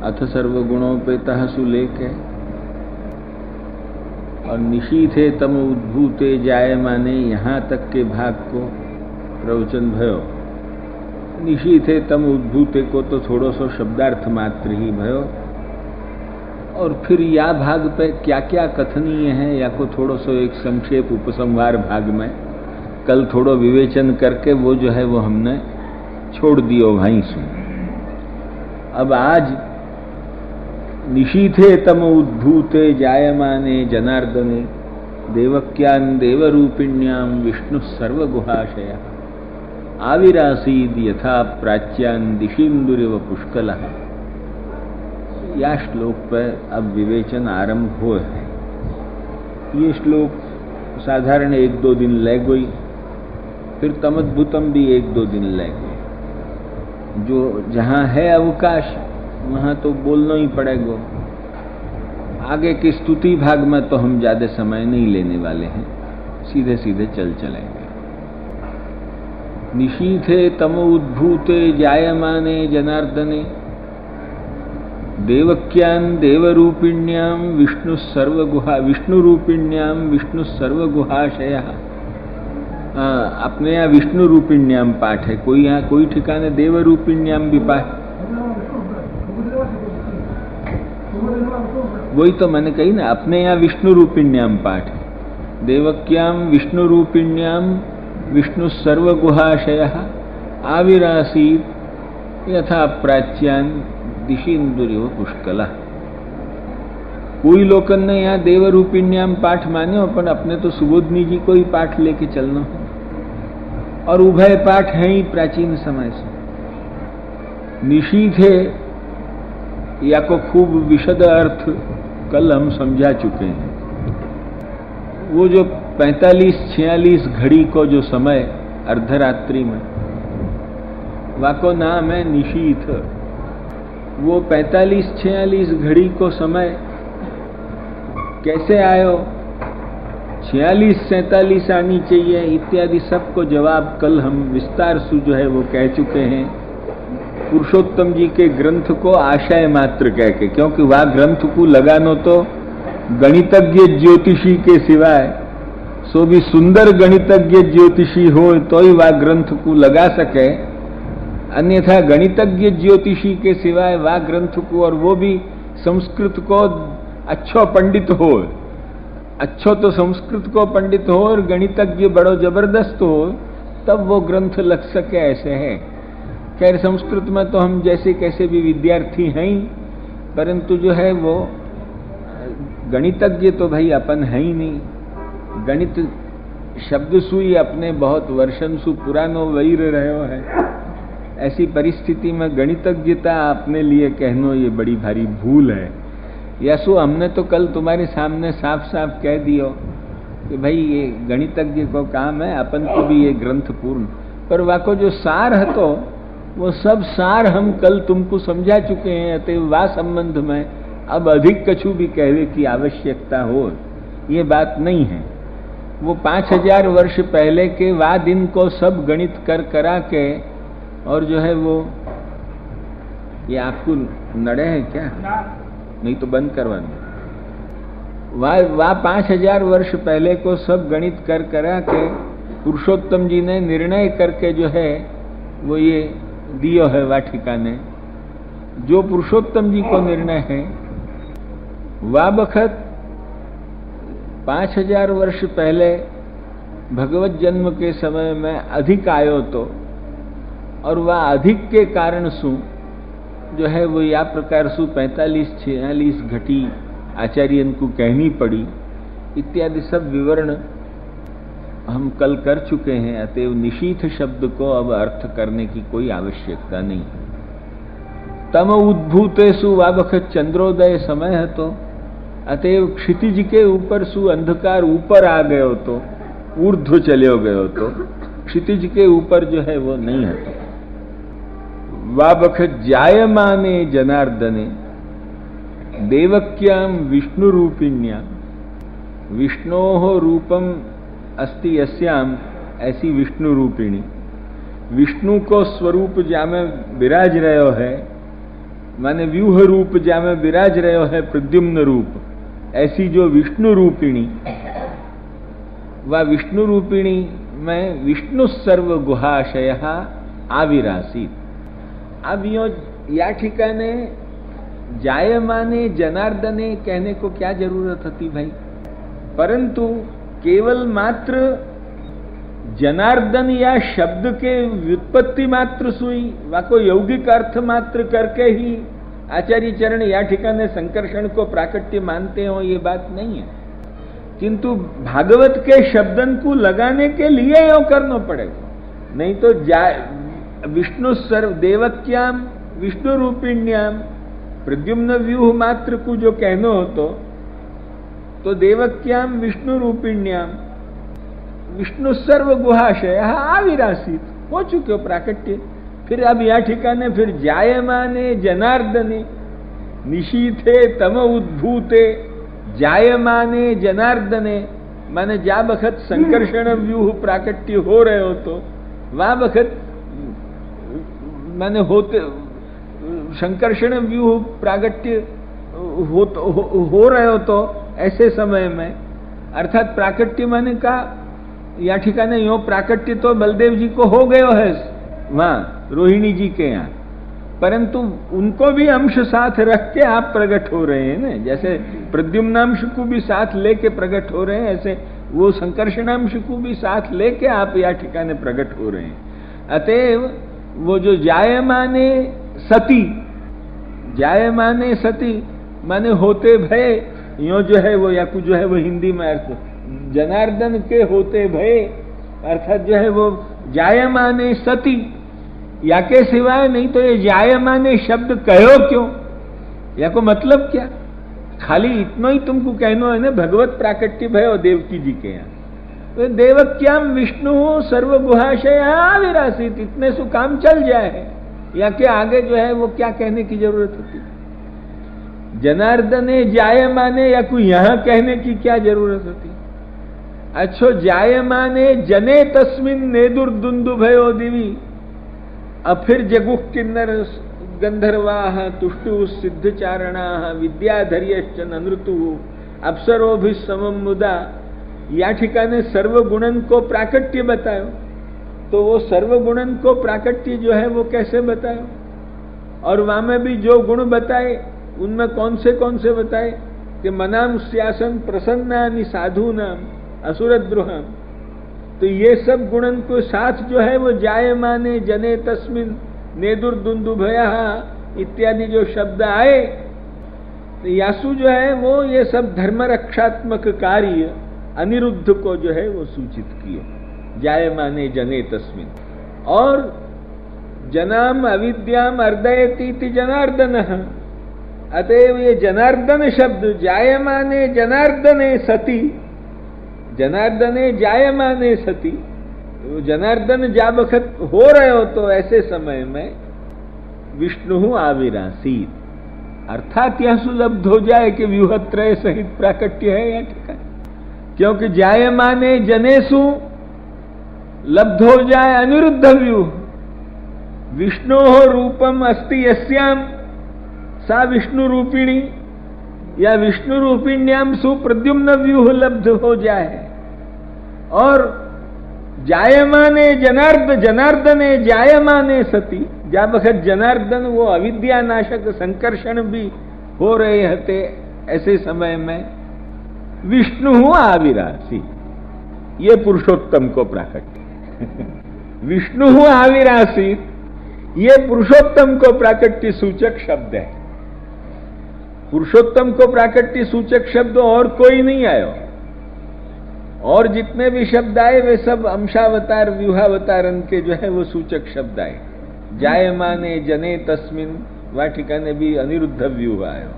अथ सर्वगुणोपेतः सुलेखे और निशीथे तम उद्भूते जायमाने यहाँ तक के भाग को प्रवचन भयो। निशीथे तम उद्भूते को तो थोड़ो सो शब्दार्थ मात्र ही भयो, और फिर या भाग पे क्या क्या कथनीय है या को थोड़ो सो एक संक्षेप उपसंहार भाग में कल थोड़ो विवेचन करके वो जो है वो हमने छोड़ दियो भाई सुन। अब आज निशीथे तम उद्भूते जायमाने जनार्दने देवक्यान देवरूपिण्याम विष्णु सर्वगुहाशय आविरासीद यथा प्राच्यान दिशीन्दुरिव पुष्कलः। या श्लोक पर अब विवेचन आरंभ हुए है। ये श्लोक साधारण 1-2 दिन ले गई, फिर तमद्भुतम भी 1-2 दिन ले गई। जो जहाँ है अवकाश वहाँ तो बोलना ही पड़ेगा। आगे की स्तुति भाग में तो हम ज्यादा समय नहीं लेने वाले हैं, सीधे सीधे चल चलेंगे। निशीथे तम उद्भूते जायमाने जनार्दने देवक्यान देवरूपिण्याम विष्णुरूपिण्याम विष्णु सर्वगुहाशयः। अपने यहाँ विष्णु रूपिण्याम पाठ है, कोई यहाँ कोई ठिकाने देवरूपिण्याम भी पाठ। वही तो मैंने कही ना, अपने यहाँ विष्णु रूपिण्याम पाठ है। देवक्याम विष्णु रूपिण्याम विष्णु सर्वगुहाशयः आविरासीत यथा प्राच्यान दिशीन्दुरिव पुष्कलः। कोई लोकन ने यहाँ देवरूपिण्याम पाठ माने हो, पर अपने तो सुबोधनी जी को ही पाठ लेके चलना हो, और उभय पाठ है ही प्राचीन समय से। निशीथे या को खूब विशद अर्थ कल हम समझा चुके हैं। वो जो 45-46 घड़ी को जो समय अर्धरात्रि में, वाको नाम है निशीथ। वो 45-46 घड़ी को समय कैसे आयो, 46-47 आनी चाहिए इत्यादि सबको जवाब कल हम विस्तार से जो है वो कह चुके हैं। पुरुषोत्तम जी के ग्रंथ को आशय मात्र कह के, क्योंकि वह ग्रंथ को लगानो तो गणितज्ञ ज्योतिषी के सिवाय, सो भी सुंदर गणितज्ञ ज्योतिषी हो तो ही वह ग्रंथ को लगा सके, अन्यथा गणितज्ञ ज्योतिषी के सिवाय वह ग्रंथ को, और वो भी संस्कृत को अच्छो पंडित हो, अच्छो तो संस्कृत को पंडित हो और गणितज्ञ बड़ो जबरदस्त हो, तब वो ग्रंथ लग सके, ऐसे है। खैर संस्कृत में तो हम जैसे कैसे भी विद्यार्थी हैं ही, परंतु जो है वो गणितज्ञ तो भाई अपन है ही नहीं। गणित शब्द सुई अपने बहुत वर्षन सु पुरानो वैर रहो है। ऐसी परिस्थिति में गणितज्ञता अपने लिए कहनो ये बड़ी भारी भूल है। यसु हमने तो कल तुम्हारे सामने साफ साफ कह दियो कि भाई ये गणितज्ञ को काम है, अपन को भी ये ग्रंथ पूर्ण, पर वाको जो सार है तो वो सब सार हम कल तुमको समझा चुके हैं। अतः वा संबंध में अब अधिक कछु भी कहने की आवश्यकता हो ये बात नहीं है। वो 5000 वर्ष पहले के वा दिन को सब गणित कर करा के, और जो है वो ये आपको नड़े है क्या, नहीं तो बंद करवा दो। वाह 5000 वर्ष पहले को सब गणित कर करा के पुरुषोत्तम जी ने निर्णय करके जो है वो ये दियो है वा ठिकाने। जो पुरुषोत्तम जी को निर्णय है वह बखत 5000 वर्ष पहले भगवत जन्म के समय में अधिक आयो तो, और वह अधिक के कारण सु जो है वो या प्रकार सु 45-46 घटी आचार्यन को कहनी पड़ी इत्यादि सब विवरण हम कल कर चुके हैं। अतएव निशीथ शब्द को अब अर्थ करने की कोई आवश्यकता नहीं। तम उद्भूतेषु वाबखत चंद्रोदय समय है तो, अतएव क्षितिज के ऊपर सु अंधकार ऊपर आ गए हो तो, ऊर्ध्व चले गए हो तो, क्षितिज के ऊपर जो है वो नहीं है तो। वाबखत जायमाने जनार्दने देवक्याम विष्णु रूपिण्याम, विष्णोः रूपम अस्ति यस्याम, ऐसी विष्णु रूपिणी, विष्णु को स्वरूप जामे विराज रहो है, माने व्यूह रूप जामे विराज रहो है प्रद्युम्न रूप, ऐसी जो विष्णु रूपिणी, वह विष्णु रूपिणी में विष्णु सर्व गुहाशय आविरासित। अब यो या ठिकाने जायमाने जनार्दने कहने को क्या जरूरत थी भाई, परंतु केवल मात्र जनार्दन या शब्द के व्युत्पत्ति मात्र सुई, वाको यौगिक अर्थ मात्र करके ही आचार्य चरण या ठिकाने संकर्षण को प्राकट्य मानते हो, ये बात नहीं है। किंतु भागवत के शब्दन को लगाने के लिए यो करना पड़ेगा, नहीं तो विष्णु सर्व देवक्याम विष्णु रूपिण्याम प्रद्युम्न व्यूह मात्र को जो कहनो हो तो देवक्याम विष्णु रूपिण्याम विष्णु सर्व गुहाशय आविरासित हो चुके हो प्राकट्य। फिर अब या ठिकाने फिर जायमाने जनार्दने निशीथे तम उद्भूते जायमाने जनार्दने, माने जा बखत संकर्षण व्यूह प्राकट्य हो रहे हो तो वह बखत माने होते संकर्षण व्यूह प्राकट्य हो रहे हो तो ऐसे समय में, अर्थात प्राकट्य माने का या ठिकाने यो प्राकट्य तो बलदेव जी को हो गयो है वहां रोहिणी जी के यहाँ, परंतु उनको भी अंश साथ रख के आप प्रकट हो रहे हैं ना, जैसे प्रद्युम्नांश को भी साथ लेके प्रकट हो रहे हैं, ऐसे वो संकर्षणांश को भी साथ लेके आप या ठिकाने प्रकट हो रहे हैं। अतएव वो जो जायमाने सती माने होते भय, यो जो है वो या कुछ जो है वो हिंदी में अर्थ जनार्दन के होते भय, अर्थात जो है वो जायमाने सती, या के सिवाय नहीं तो ये जायमाने शब्द कहो क्यों, या को मतलब क्या, खाली इतना ही तुमको कहना है ना भगवत प्राकट्य भयो देवकी जी के यहाँ, तो देवक्याम विष्णु सर्व गुहाशय आविरासित, इतने सु काम चल जाए, या के आगे जो है वो क्या कहने की जरूरत होती, जनार्दने जायमाने या कोई यहां कहने की क्या जरूरत होती। अच्छो जायमाने जने तस्मिन नेदुर्दुंदुभयो दिवी, अब फिर जगुः किन्नर गंधर्वाः तुष्टुः सिद्धचारणाः विद्याधर्यश्च ननृतुः अप्सरोभिः समं मुदा, या ठिकाने सर्वगुणन को प्राकट्य बतायो, तो वो सर्वगुणन को प्राकट्य जो है वो कैसे बतायो, और वहां में भी जो गुण बताए उनमें कौन से बताए कि मनाम स्यासन प्रसन्नानि साधूनाम असुरद्रोहम, तो ये सब गुणन को साथ जो है वो जायमाने जने तस्मिन नेदुर्दुंदुभयः इत्यादि जो शब्द आए, तो यासु जो है वो ये सब धर्म रक्षात्मक कार्य अनिरुद्ध को जो है वो सूचित किए, जायमाने जने तस्मिन। और जनाम अविद्याम अर्दयतीति जनार्दनः, अतएव ये जनार्दन शब्द जायमाने जनार्दने सती, जनार्दने जायमाने सती, तो जनार्दन जा बखत हो रहे हो तो ऐसे समय में विष्णु आविरासीत, अर्थात यह सुलब्ध हो जाए कि व्यूहत्रय सहित प्राकट्य है या ठिकाने, क्योंकि जायमाने जनेसु लब्ध हो जाए अनिरुद्ध व्यूह, विष्णो रूपम अस्ति यस्याम सा विष्णु रूपिणी, या विष्णु रूपिण्याम सुप्रद्युम्न व्यूह लब्ध हो जाए, और जायमाने जनार्दने जायमाने सती, जा बखत जनार्दन वो अविद्यानाशक संकर्षण भी हो रहे हते, ऐसे समय में विष्णु आविरासी, ये पुरुषोत्तम को प्राकट्य विष्णु आविरासी, ये पुरुषोत्तम को प्राकट्य सूचक शब्द है। पुरुषोत्तम को प्राकट्य सूचक शब्द और कोई नहीं आयो, और जितने भी शब्द आए वे सब अंशावतार व्यूहावतारन के जो है वो सूचक शब्द आए। जायमाने जने तस्मिन वह ठिकाने भी अनिरुद्ध व्यूह आयो,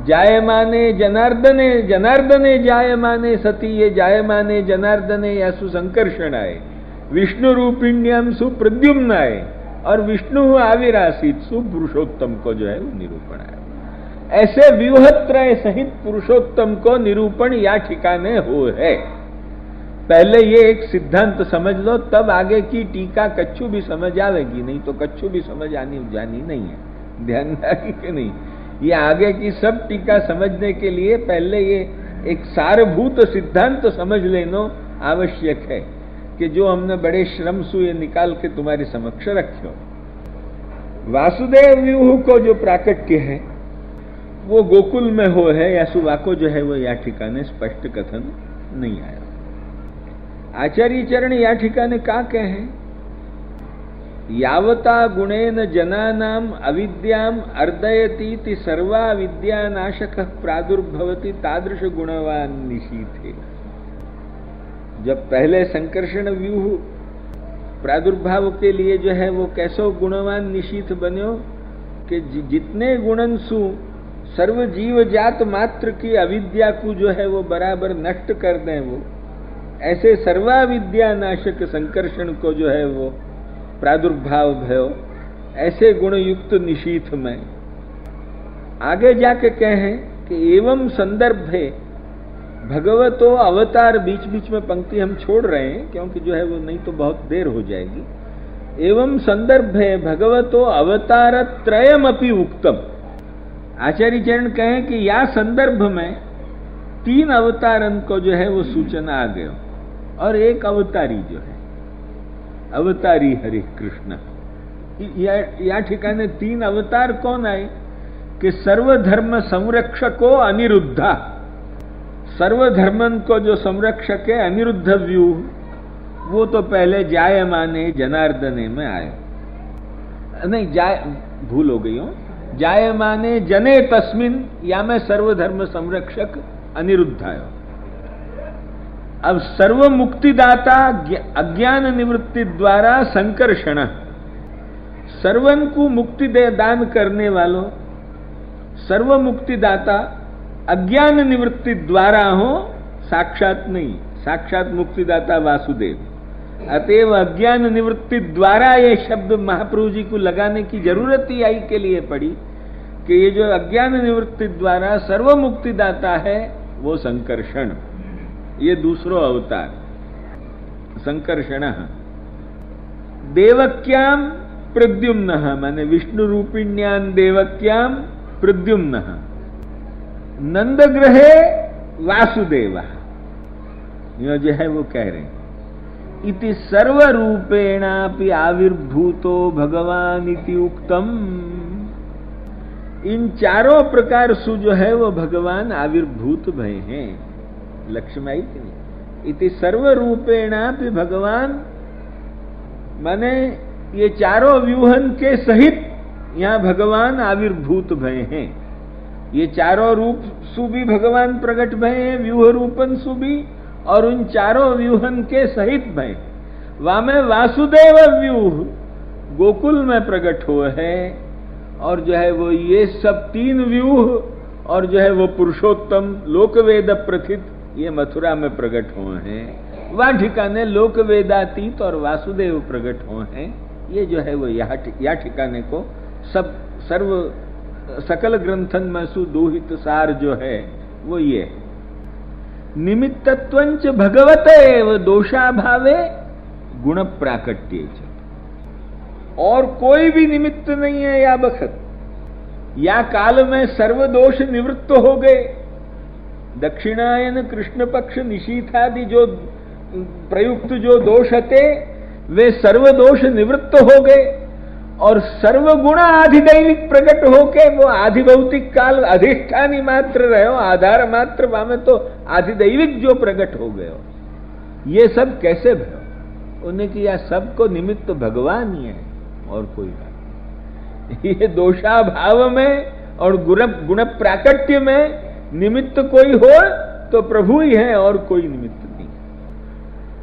जायमाने जनार्दने जायमाने सती, ये जायमाने जनार्दने या सुसंकर्षण आए, विष्णु रूपिण्याम सुप्रद्युम्न आए, और विष्णु आविरासित सुपुरुषोत्तम को जो है वो निरूपण आया। ऐसे व्यूहत्रय सहित पुरुषोत्तम को निरूपण या ठिकाने हो है। पहले ये एक सिद्धांत समझ लो, तब आगे की टीका कच्छु भी समझ आवेगी, नहीं तो कच्छु भी समझ आनी जानी नहीं है। ध्यान रखिए कि नहीं, ये आगे की सब टीका समझने के लिए पहले ये एक सारभूत सिद्धांत तो समझ लेना आवश्यक है कि जो हमने बड़े श्रम से ये निकाल के तुम्हारे समक्ष रखे हो। वासुदेव व्यूह को जो प्राकट्य है वो गोकुल में हो है या सुवा को जो है वो या ठिकाने स्पष्ट कथन नहीं आया। आचार्य चरण या ठिकाने का कहे, यावता गुणेन जनानाम अविद्याम अर्दयतीति सर्वा विद्यानाशकः प्रादुर्भवति तादृश गुणवान निशीथे। जब पहले संकर्षण व्यूह प्रादुर्भाव के लिए जो है वो कैसो गुणवान निशीथ बन्यो कि जितने गुणनसु सर्व जीव जात मात्र की अविद्या को जो है वो बराबर नष्ट कर दें, वो ऐसे सर्वा विद्या नाशक संकर्षण को जो है वो प्रादुर्भाव भयो, ऐसे गुण युक्त निशीथ में आगे जाके कहें कि एवं संदर्भे भगवतो अवतार, बीच बीच में पंक्ति हम छोड़ रहे हैं क्योंकि जो है वो नहीं तो बहुत देर हो जाएगी। एवं संदर्भे भगवतो अवतार त्रयमपि उक्तम। आचार्य चरण कहें कि या संदर्भ में 3 अवतारन को जो है वो सूचना आ गयो और एक अवतारी जो है अवतारी हरे कृष्ण। या ठिकाने 3 अवतार कौन आए कि सर्वधर्म संरक्षको अनिरुद्धा, सर्वधर्मन को जो संरक्षक है अनिरुद्ध व्यूह, वो तो पहले जायमाने जनार्दने में आए, नहीं भूल हो गई हूं, जायमाने जने तस्मिन या में सर्वधर्म संरक्षक अनिरुद्ध आयो। अब सर्व मुक्तिदाता अज्ञान निवृत्ति द्वारा संकर्षण, सर्वन को मुक्ति दे दान करने वालों सर्व मुक्तिदाता अज्ञान निवृत्ति द्वारा हो, साक्षात नहीं, साक्षात मुक्तिदाता वासुदेव। अतएव अज्ञान निवृत्ति द्वारा ये शब्द महाप्रभु जी को लगाने की जरूरत ही आई के लिए पड़ी कि ये जो अज्ञान निवृत्ति द्वारा सर्व मुक्तिदाता है वो संकर्षण, ये दूसरो अवतार संकर्षण। देवक्याम प्रद्युम्न, माने विष्णु रूपिण्यान देवक्याम प्रद्युम्न, नंदग्रहे वासुदेव, यह जो है वो कह रहे हैं इति सर्वरूपेणापि आविर्भूतो भगवान इति उक्तम। इन चारों प्रकार से जो है वो भगवान आविर्भूत भय हैं। लक्ष्य में आई कि नहीं, इति सर्वरूपेणापि भगवान माने ये चारों व्यूहन के सहित यहां भगवान आविर्भूत भय हैं। ये चारों रूप सु भी भगवान प्रकट भय हैं, व्यूह रूपन सु भी, और उन चारों व्यूहन के सहित भय। वामे वासुदेव व्यूह गोकुल में प्रकट हुए है, और जो है वो ये सब 3 व्यूह और जो है वो पुरुषोत्तम लोकवेद प्रथित ये मथुरा में प्रकट हुए हैं। वह ठिकाने लोकवेदातीत और वासुदेव प्रकट हुए हैं। ये जो है वो या ठिकाने को सब सर्व सकल ग्रंथन में सुदोहित सार जो है वो ये है। निमित्तत्वंच भगवते एव दोषाभावे गुण प्राकट्ये च, और कोई भी निमित्त नहीं है या बखत, या काल में सर्व दोष निवृत्त हो गए। दक्षिणायन कृष्ण पक्ष निशीथादि जो प्रयुक्त जो दोष थे वे सर्व दोष निवृत्त हो गए, और सर्वगुण आधिदैविक प्रकट होके वो आधिभौतिक काल अधिष्ठानी मात्र रहो, आधार मात्र वामे तो आधिदैविक जो प्रकट हो गए। ये सब कैसे भयो? उन्हें कि यह सबको निमित्त भगवान ही है और कोई बात। ये दोषाभाव में और गुण प्राकट्य में निमित्त कोई हो तो प्रभु ही है और कोई निमित्त नहीं।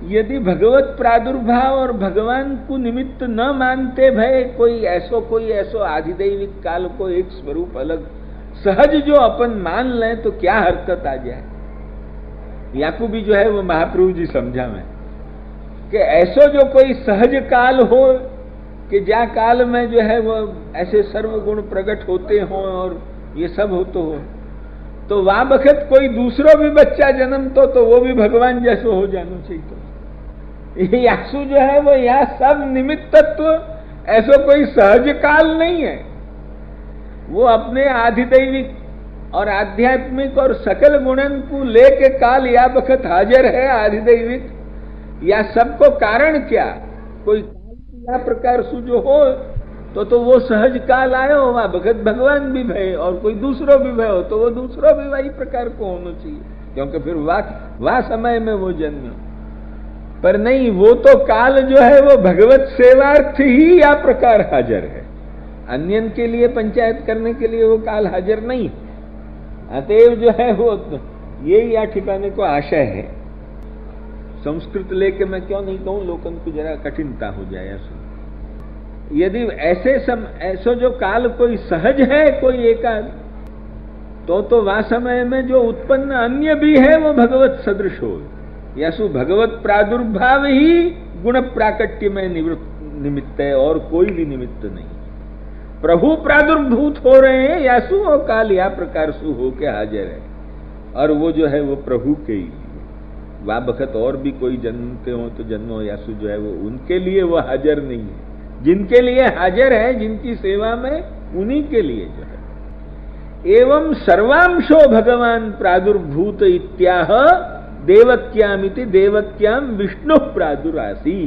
यदि भगवत प्रादुर्भाव और भगवान को निमित्त न मानते भय कोई ऐसो आधिदैविक काल को एक स्वरूप अलग सहज जो अपन मान लें तो क्या हरकत आ जाए। याकू भी जो है वो महाप्रभु जी समझा में कि ऐसो जो कोई सहज काल हो कि जा काल में जो है वो ऐसे सर्वगुण प्रकट होते हों और ये सब होते हो, तो वहां बखत कोई दूसरो भी बच्चा जन्म तो वो भी भगवान जैसो हो जाना चाहिए। यासु जो है वो यह सब निमित्तत्व ऐसा कोई सहज काल नहीं है। वो अपने आधिदैविक और आध्यात्मिक और सकल गुणन को लेके काल या बखत हाजिर है आधिदैविक, या सबको कारण क्या कोई काल या प्रकार सु जो हो तो वो सहज काल आयो वहां भगत भगवान भी भय और कोई दूसरो भी भय हो तो वो दूसरो भी वही प्रकार को होना चाहिए, क्योंकि फिर वाह समय में वो जन्म। पर नहीं, वो तो काल जो है वो भगवत सेवार्थ ही या प्रकार हाजिर है, अन्यन के लिए पंचायत करने के लिए वो काल हाजिर नहीं। अतएव जो है वो यही या ठिकाने को आशय है। संस्कृत लेके मैं क्यों नहीं कहूं, लोगन को जरा कठिनता हो जाए ऐसा। यदि ऐसो जो काल कोई सहज है कोई एकाद, तो वह समय में जो उत्पन्न अन्य भी है वो भगवत सदृश हो, यासु भगवत प्रादुर्भाव ही गुण प्राकट्य में निमित्त है और कोई भी निमित्त नहीं। प्रभु प्रादुर्भूत हो रहे हैं यासु और काल या प्रकार सु हो के हाजिर है, और वो जो है वो प्रभु के ही वा बखत और भी कोई जन्मते हो तो जन्मो यासु जो है वो उनके लिए वो हाजिर नहीं है, जिनके लिए हाजिर है जिनकी सेवा में उन्हीं के लिए जो है। एवं सर्वांशो भगवान प्रादुर्भूत इत्याह देवक्यामिति देवक्याम विष्णु प्रादुरासी।